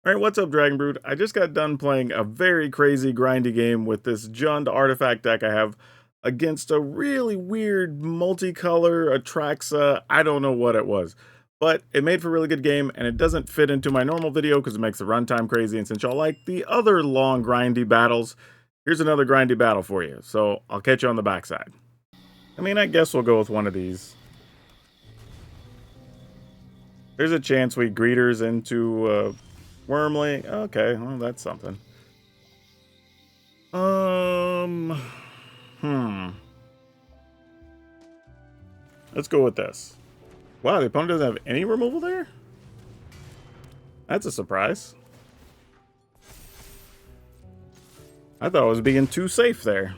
Alright, what's up, Dragon Brood? I just got done playing a very crazy grindy game with this Jund artifact deck I have against a really weird multicolor Atraxa. I don't know what it was, but it made for a really good game, and it doesn't fit into my normal video because it makes the runtime crazy, and since y'all like the other long grindy battles, here's another grindy battle for you, so I'll catch you on the backside. I mean, I guess we'll go with one of these. There's a chance we greeters into Wormly. Okay, well, that's something. Um, hmm. Let's go with this. Wow, the opponent doesn't have any removal there? That's a surprise. I thought I was being too safe there.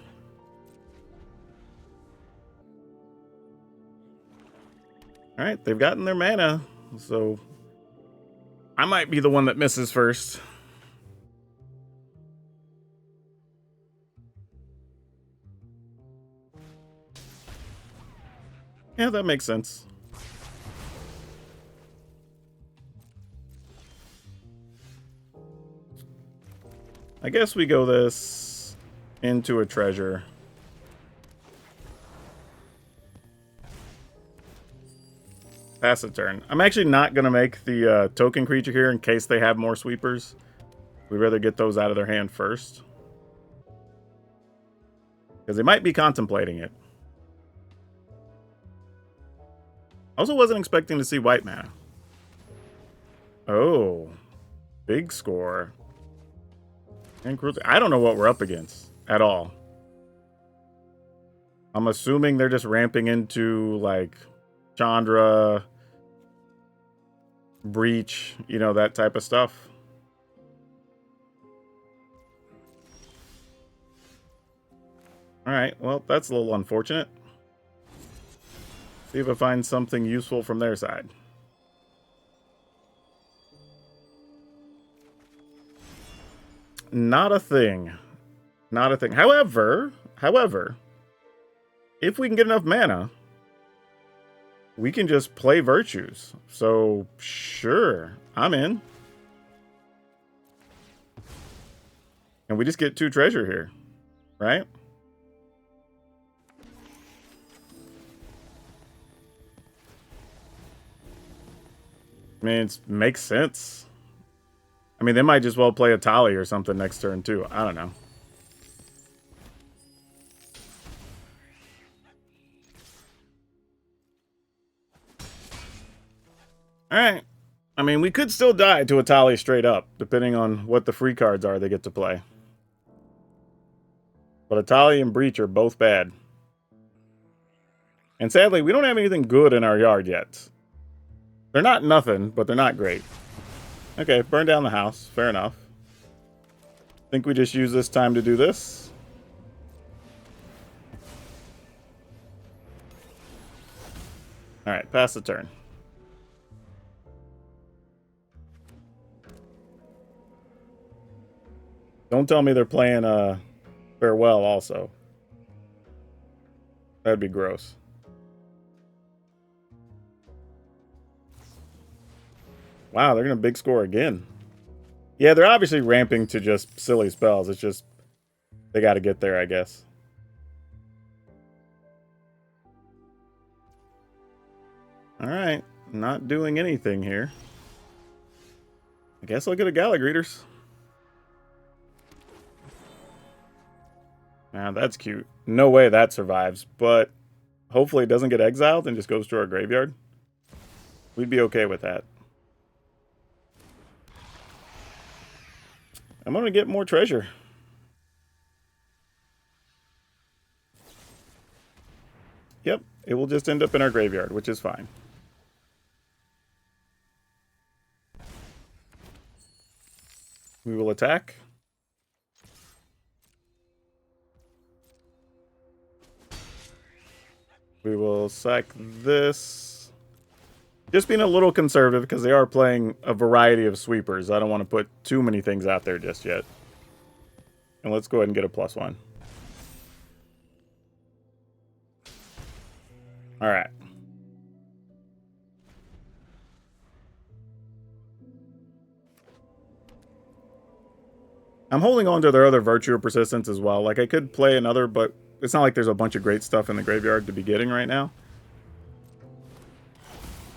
Alright, they've gotten their mana, so I might be the one that misses first. Yeah, that makes sense. I guess we go this into a treasure. Pass a turn. I'm actually not going to make the token creature here in case they have more sweepers. We'd rather get those out of their hand first. Because they might be contemplating it. Also wasn't expecting to see white mana. Oh. Big score. And I don't know what we're up against at all. I'm assuming they're just ramping into, like, Chandra, Breach, you know, that type of stuff. Alright, well, that's a little unfortunate. See if I find something useful from their side. Not a thing. Not a thing. However, if we can get enough mana, we can just play Virtues. So, sure, I'm in. And we just get 2 treasure here, right? I mean, it makes sense. I mean, they might just well play a Tali or something next turn, too. I don't know. Alright. I mean, we could still die to a Tali straight up, depending on what the free cards are they get to play. But a Tali and Breach are both bad. And sadly, we don't have anything good in our yard yet. They're not nothing, but they're not great. Okay, burn down the house. Fair enough. Think we just use this time to do this. Alright, pass the turn. Don't tell me they're playing Farewell also. That'd be gross. Wow, they're going to big score again. Yeah, they're obviously ramping to just silly spells. It's just, they got to get there, I guess. Alright, not doing anything here. I guess I'll get a Gala Greeters. Now that's cute. No way that survives, but hopefully it doesn't get exiled and just goes to our graveyard. We'd be okay with that. I'm going to get more treasure. Yep, it will just end up in our graveyard, which is fine. We will attack. We will sack this. Just being a little conservative because they are playing a variety of sweepers. I don't want to put too many things out there just yet. And let's go ahead and get a +1. Alright. I'm holding on to their other Virtue of Persistence as well. Like, I could play another, but it's not like there's a bunch of great stuff in the graveyard to be getting right now.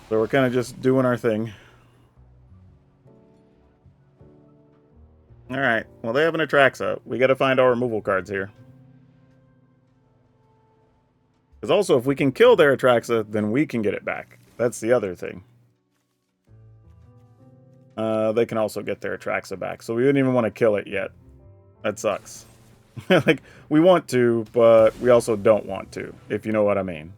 So we're kind of just doing our thing. Alright, well, they have an Atraxa. We got to find our removal cards here. Because also, if we can kill their Atraxa, then we can get it back. That's the other thing. They can also get their Atraxa back, so we wouldn't even want to kill it yet. That sucks. Like, we want to, but we also don't want to, if you know what I mean.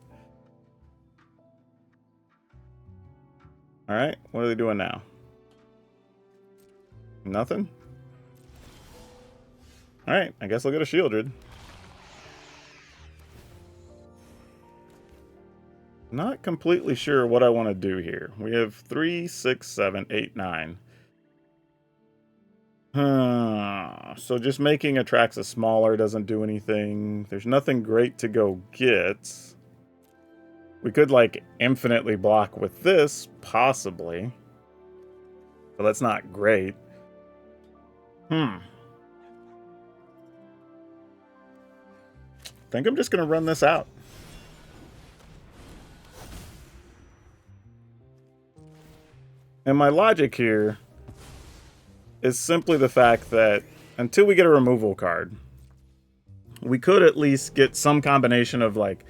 Alright, what are they doing now? Nothing? Alright, I guess I'll get a Shieldred. Not completely sure what I want to do here. We have 3, 6, 7, 8, 9. So just making Atraxa smaller doesn't do anything. There's nothing great to go get. We could, like, infinitely block with this, possibly. But that's not great. I think I'm just going to run this out. And my logic here is simply the fact that until we get a removal card, we could at least get some combination of, like,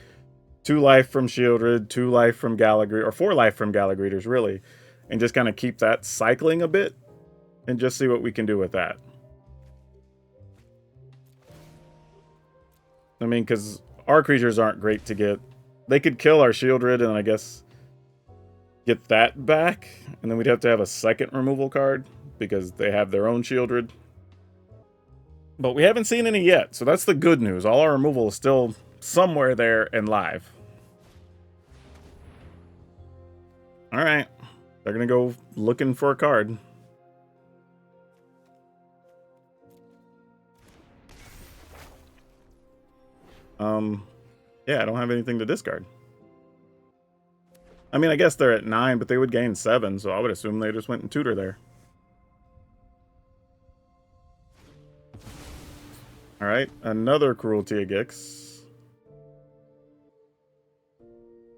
2 life from Shieldred, 2 life from Gallagher, or 4 life from Gallagreators, really, and just kind of keep that cycling a bit and just see what we can do with that. I mean, because our creatures aren't great to get. They could kill our Shieldred and I guess get that back, and then we'd have to have a second removal card because they have their own Shieldred. But we haven't seen any yet, so that's the good news. All our removal is still somewhere there and live. Alright. They're going to go looking for a card. Yeah, I don't have anything to discard. I mean, I guess they're at 9, but they would gain 7, so I would assume they just went and tutor there. Alright, another Cruelty of Gix.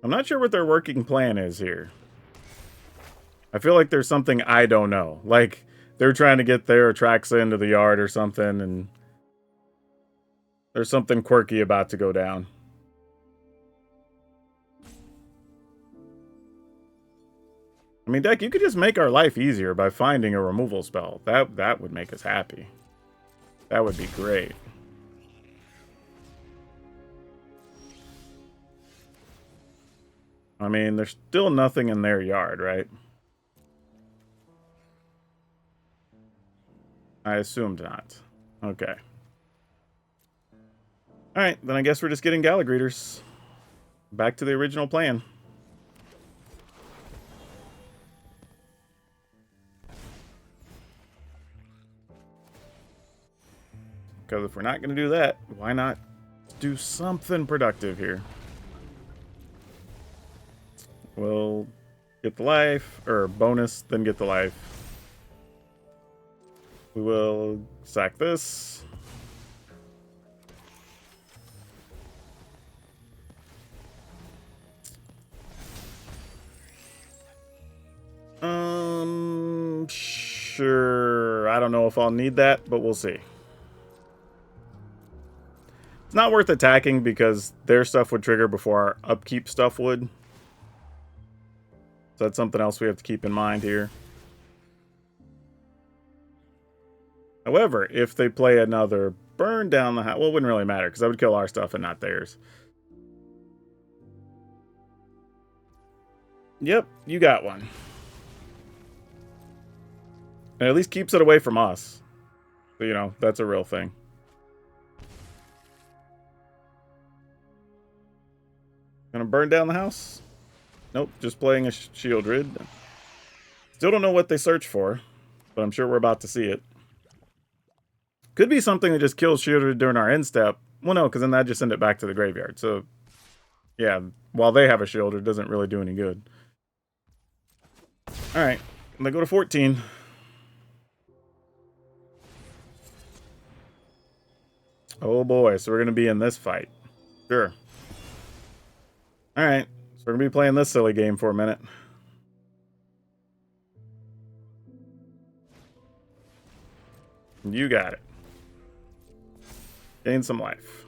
I'm not sure what their working plan is here. I feel like there's something I don't know. Like, they're trying to get their Atraxa into the yard or something, and there's something quirky about to go down. I mean, Deck, you could just make our life easier by finding a removal spell. That would make us happy. That would be great. I mean, there's still nothing in their yard, right? I assumed not. Okay. Alright, then I guess we're just getting Gallagreators. Back to the original plan. Because if we're not going to do that, why not do something productive here? We'll get the life, or bonus, then get the life. We will sack this. Sure. I don't know if I'll need that, but we'll see. It's not worth attacking because their stuff would trigger before our upkeep stuff would. So that's something else we have to keep in mind here. However, if they play another burn down the house, well, it wouldn't really matter because that would kill our stuff and not theirs. Yep, you got one. And at least keeps it away from us. So, you know, that's a real thing. Gonna burn down the house? Nope, just playing a Shieldred. Still don't know what they search for, but I'm sure we're about to see it. Could be something that just kills Shieldred during our end step. Well, no, because then that just send it back to the graveyard. So, yeah, while they have a Shieldred, it doesn't really do any good. Alright, they go to 14. Oh boy, so we're going to be in this fight. Sure. Alright, so we're going to be playing this silly game for a minute. You got it. Gain some life.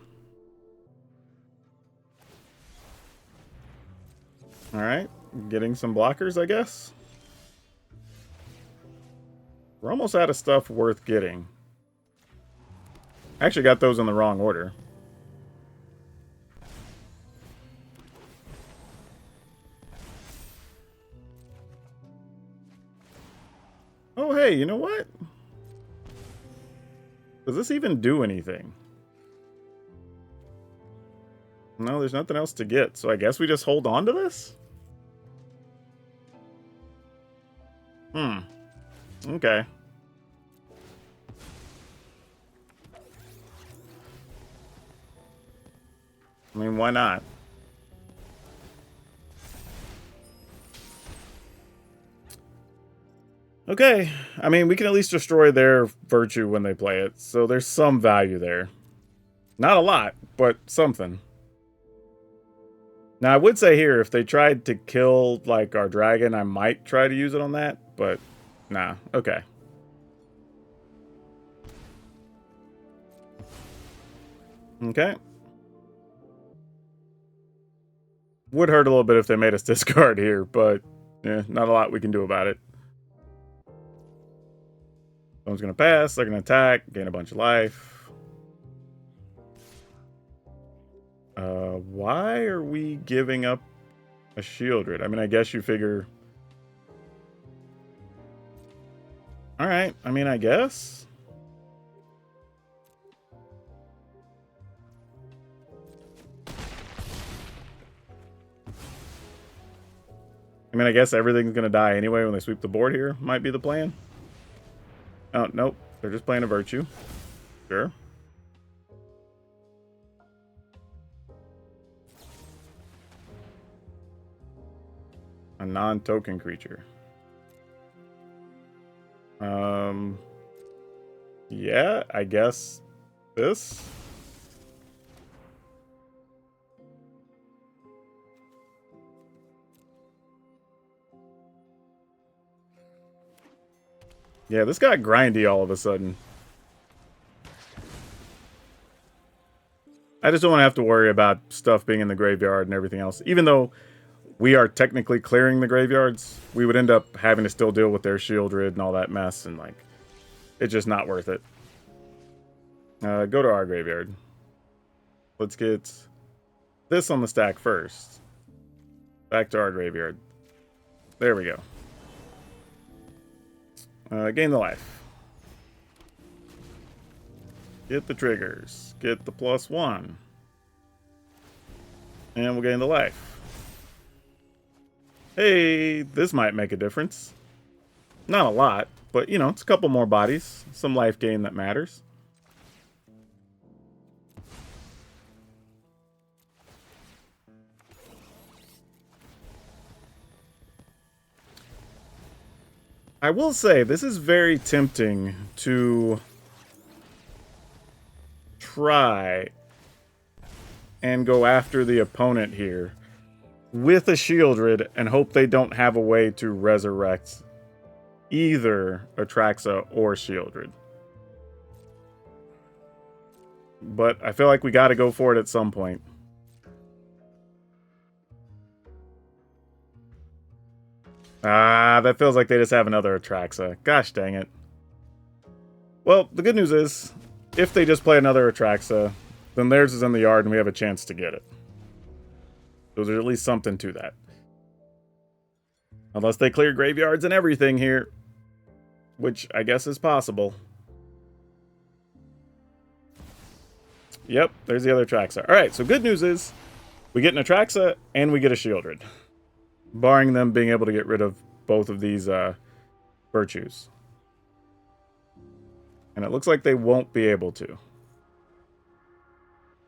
Alright, getting some blockers, I guess. We're almost out of stuff worth getting. I actually got those in the wrong order. Oh, hey, you know what? Does this even do anything? No, there's nothing else to get, so I guess we just hold on to this? Okay. I mean, why not? Okay. I mean, we can at least destroy their virtue when they play it, so there's some value there. Not a lot, but something. Now, I would say here, if they tried to kill, like, our dragon, I might try to use it on that, but nah. Okay. Okay. Would hurt a little bit if they made us discard here, but not a lot we can do about it. Someone's going to pass, they're going to attack, gain a bunch of life. Why are we giving up a Shieldred? I mean, I guess you figure... Alright, I mean, I guess... I mean, I guess everything's going to die anyway when they sweep the board here. Might be the plan. Oh, nope. They're just playing a Virtue. Sure. A non-token creature. Yeah, I guess this. Yeah, this got grindy all of a sudden. I just don't want to have to worry about stuff being in the graveyard and everything else. Even though we are technically clearing the graveyards, we would end up having to still deal with their Shieldred and all that mess, and like, it's just not worth it. Go to our graveyard. Let's get this on the stack first. Back to our graveyard. There we go. Gain the life. Get the triggers. Get the +1. And we'll gain the life. Hey, this might make a difference. Not a lot, but you know, it's a couple more bodies. Some life gain that matters. I will say, this is very tempting to try and go after the opponent here with a Shieldred and hope they don't have a way to resurrect either Atraxa or Shieldred. But I feel like we got to go for it at some point. Ah, that feels like they just have another Atraxa. Gosh dang it. Well, the good news is, if they just play another Atraxa, then theirs is in the yard and we have a chance to get it. So there's at least something to that. Unless they clear graveyards and everything here. Which I guess is possible. Yep, there's the other Atraxa. Alright, so good news is, we get an Atraxa and we get a Shieldred. Barring them being able to get rid of both of these virtues. And it looks like they won't be able to.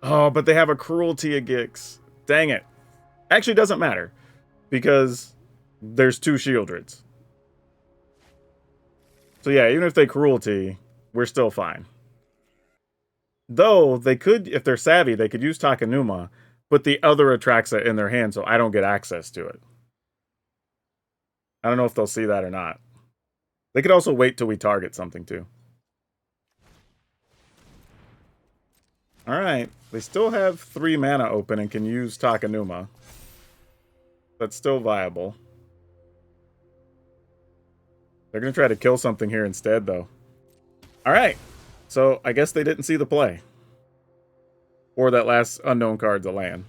Oh, but they have a Cruelty of Gix. Dang it. Actually, doesn't matter. Because there's two Shieldreds. So yeah, even if they Cruelty, we're still fine. Though, they could, if they're savvy, they could use Takenuma, put the other Atraxa in their hand so I don't get access to it. I don't know if they'll see that or not. They could also wait till we target something, too. Alright, they still have 3 mana open and can use Takenuma. That's still viable. They're going to try to kill something here instead, though. Alright, so I guess they didn't see the play. Or that last unknown card's a land.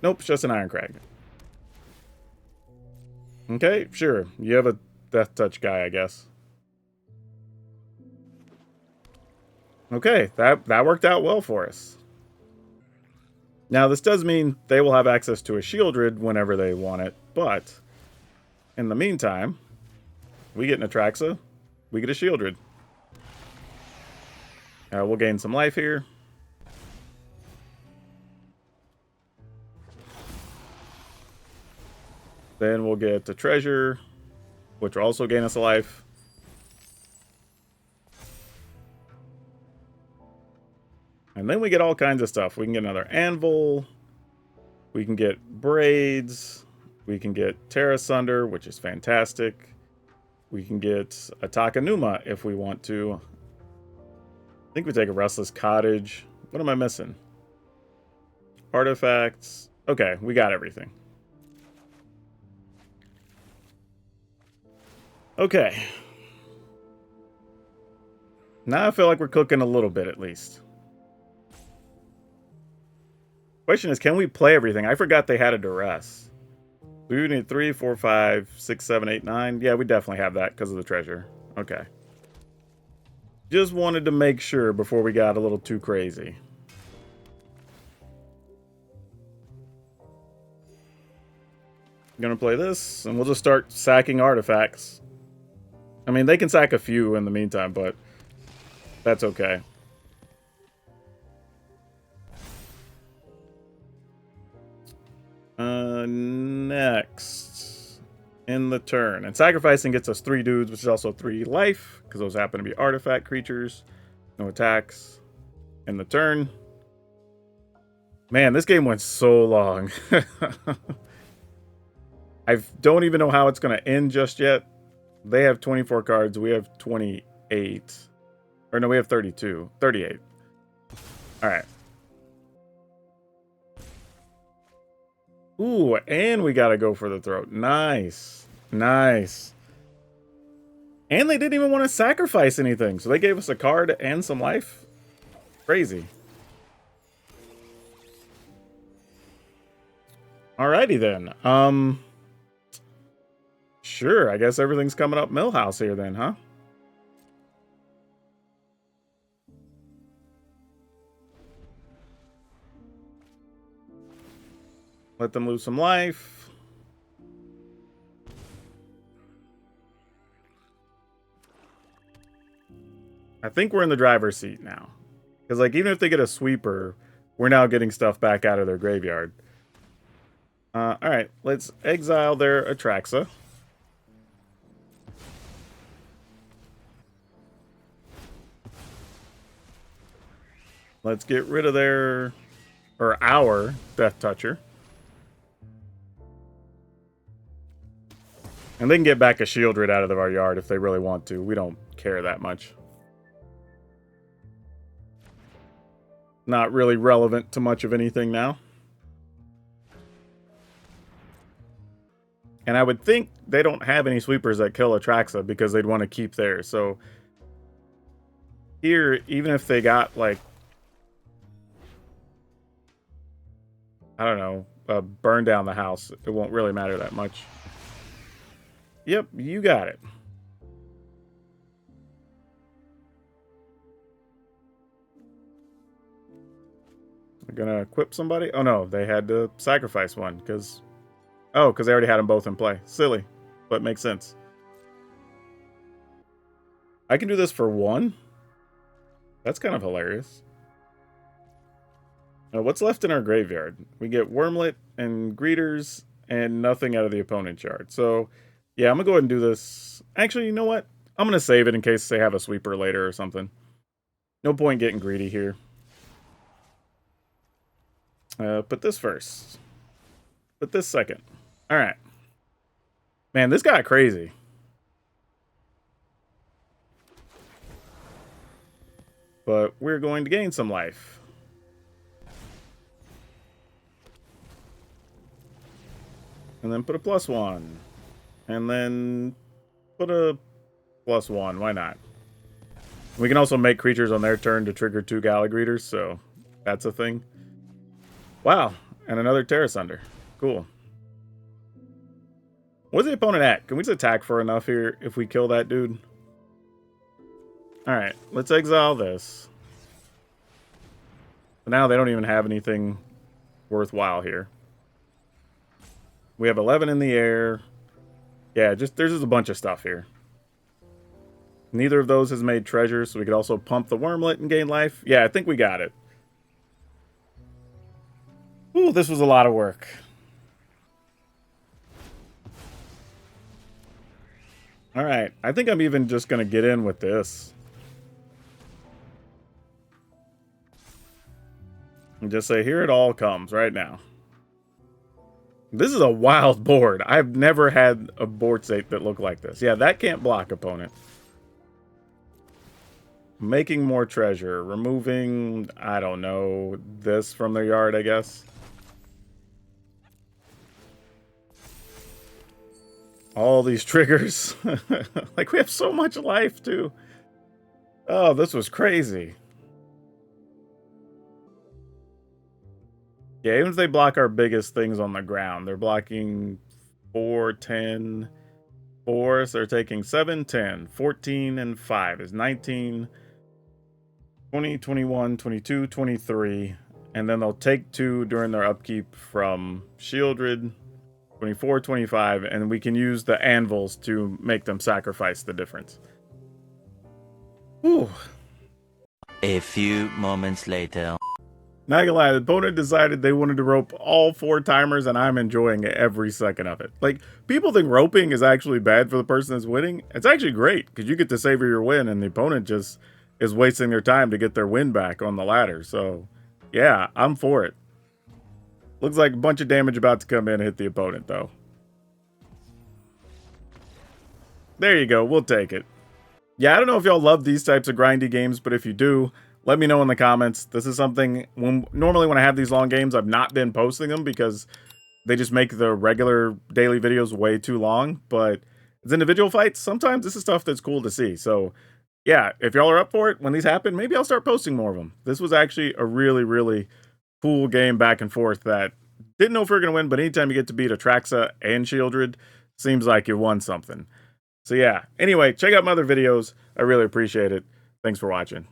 Nope, it's just an Iron Crag. Okay, sure. You have a Death Touch guy, I guess. Okay, that worked out well for us. Now, this does mean they will have access to a Shieldred whenever they want it, but in the meantime, we get an Atraxa, we get a Shieldred. We'll gain some life here. Then we'll get a treasure, which will also gain us a life. And then we get all kinds of stuff. We can get another anvil. We can get braids. We can get Terra Sunder, which is fantastic. We can get a Takenuma if we want to. I think we take a Restless Cottage. What am I missing? Artifacts. Okay, we got everything. Okay. Now I feel like we're cooking a little bit at least. Question is, can we play everything? I forgot they had a duress. We need 3, 4, 5, 6, 7, 8, 9. Yeah, we definitely have that because of the treasure. Okay. Just wanted to make sure before we got a little too crazy. I'm gonna play this, and we'll just start sacking artifacts. I mean, they can sack a few in the meantime, but that's okay. Next. In the turn. And sacrificing gets us 3 dudes, which is also 3 life, because those happen to be artifact creatures. No attacks. In the turn. Man, this game went so long. I don't even know how it's going to end just yet. They have 24 cards. We have 28. Or no, we have 32. 38. Alright. Ooh, and we gotta go for the throat. Nice. Nice. And they didn't even want to sacrifice anything. So they gave us a card and some life. Crazy. Alrighty then. Sure, I guess everything's coming up Millhouse here then, huh? Let them lose some life. I think we're in the driver's seat now. Because, like, even if they get a sweeper, we're now getting stuff back out of their graveyard. Alright, let's exile their Atraxa. Let's get rid of their... or our Death Toucher. And they can get back a Shieldred out of our yard if they really want to. We don't care that much. Not really relevant to much of anything now. And I would think they don't have any sweepers that kill Atraxa because they'd want to keep theirs. So here, even if they got like, I don't know, burn down the house, it won't really matter that much. Yep, you got it. They're gonna equip somebody? Oh no, they had to sacrifice one because... Oh, because they already had them both in play. Silly, but makes sense. I can do this for 1? That's kind of hilarious. What's left in our graveyard? We get Wormlet and Greeters and nothing out of the opponent's yard. So, yeah, I'm going to go ahead and do this. Actually, you know what? I'm going to save it in case they have a sweeper later or something. No point getting greedy here. Put this first. Put this second. All right. Man, this got crazy. But we're going to gain some life. And then put a +1. And then put a +1. Why not? We can also make creatures on their turn to trigger 2 Gallagreaters, so that's a thing. Wow. And another Terra Sunder. Cool. What's the opponent at? Can we just attack for enough here if we kill that dude? Alright, let's exile this. But now they don't even have anything worthwhile here. We have 11 in the air. Yeah, there's just a bunch of stuff here. Neither of those has made treasure, so we could also pump the Wormlet and gain life. Yeah, I think we got it. Ooh, this was a lot of work. Alright, I think I'm even just going to get in with this. And just say, here it all comes right now. This is a wild board. I've never had a board state that looked like this. Yeah, that can't block, opponent. Making more treasure. Removing, I don't know, this from their yard, I guess. All these triggers. Like, we have so much life, too. Oh, this was crazy. Yeah, even if they block our biggest things on the ground, they're blocking 4, 10, 4, so they're taking 7, 10, 14, and 5 is 19, 20, 21, 22, 23, and then they'll take 2 during their upkeep from Shieldred, 24, 25, and we can use the anvils to make them sacrifice the difference. Whew. A few moments later. Not gonna lie, the opponent decided they wanted to rope all 4 timers, and I'm enjoying every second of it. Like, people think roping is actually bad for the person that's winning. It's actually great, because you get to savor your win, and the opponent just is wasting their time to get their win back on the ladder. So, yeah, I'm for it. Looks like a bunch of damage about to come in and hit the opponent, though. There you go, we'll take it. Yeah, I don't know if y'all love these types of grindy games, but if you do, let me know in the comments. This is something, normally when I have these long games, I've not been posting them because they just make the regular daily videos way too long. But as individual fights, sometimes this is stuff that's cool to see. So yeah, if y'all are up for it, when these happen, maybe I'll start posting more of them. This was actually a really, really cool game back and forth that didn't know if we were going to win, but anytime you get to beat Atraxa and Shieldred, seems like you won something. So yeah, anyway, check out my other videos. I really appreciate it. Thanks for watching.